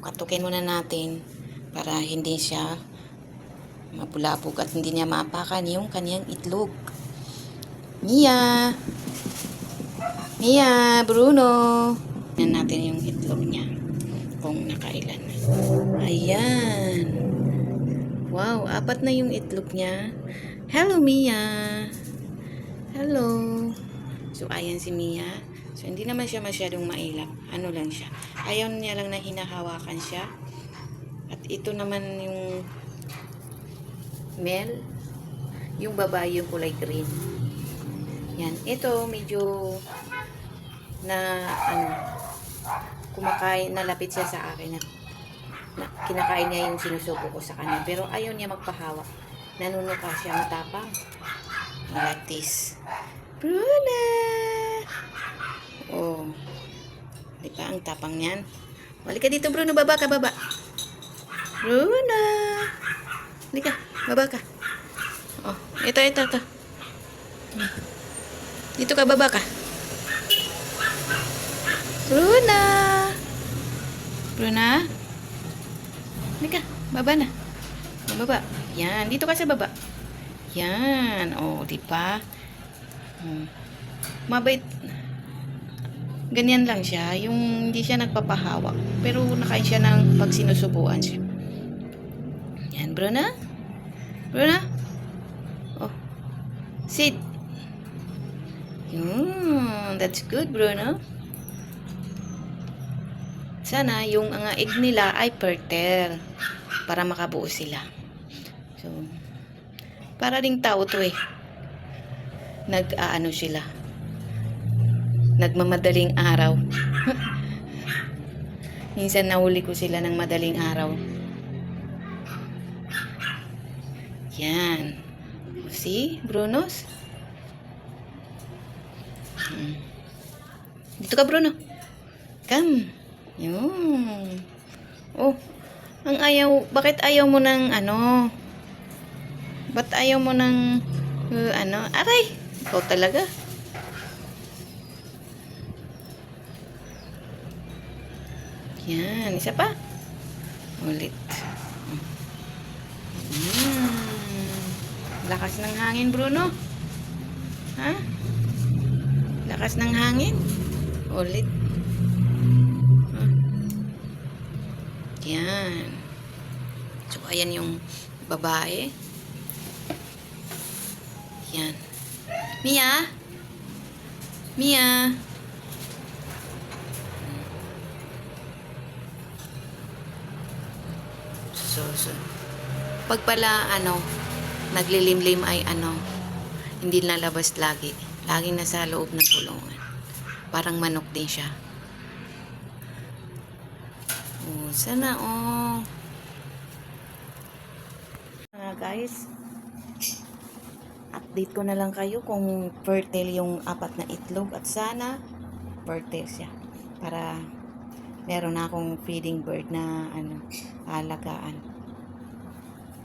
katukin muna natin para hindi siya mabulabog at hindi niya maapakan yung kanyang itlog. Mia! Mia! Bruno! Tignan natin yung itlog niya kung nakailan na. Ayan! Wow! 4 na yung itlog niya. Hello, Mia! Hello! So, ayan si Mia. So, hindi naman siya masyadong mailap. Ano lang siya. Ayaw niya lang na hinahawakan siya. At ito naman yung male. Yung babae yung kulay green. Yan. Ito, medyo kumakain, nalapit siya sa akin. Kinakain niya yung sinusubo ko sa kanya. Pero ayaw niya magpahawak. Nanunuka siya, matapang. Like this. Bruna! Oh. Di ba ang tapang niyan? Balik ka dito, Bruno. Baba ka, baba. Bruna! Balik ka. Baba ka. Oh, ito. Dito ka, baba ka. Bruna! Bruna? Balik ka. Baba na. Baba. Yan. Dito ka sa baba. Yan. Oh, di ba? Mabait. Ganyan lang siya. Yung hindi siya nagpapahawak. Pero nakain siya ng pag sinusubuan siya. Yan, Bruna. Bruna. Oh. Sit. That's good, Bruno. Sana yung egg nila ay fertile para makabuo sila. So, para ding tao to eh. Nag-aano sila. Nagmamadaling araw. Minsan nahuli ko sila ng madaling araw. Yan. See, Brunos? Dito ka, Bruno. Come. Yun. Oh, bakit ayaw mo ng ba't ayaw mo ng aray, ikaw talaga. Yan, isa pa. Ulit. Lakas ng hangin, Bruno. Ha? Lakas ng hangin. Ulit. Yan. So, ayan yung babae. Yan. Mia? Mia? So, pag pala, naglilimlim ay hindi lalabas lagi. Laging nasa loob ng kulungan. Parang manok din siya. Oh, sana guys, update ko na lang kayo kung fertile yung 4 na itlog at sana fertile siya para meron na akong feeding bird na alagaan.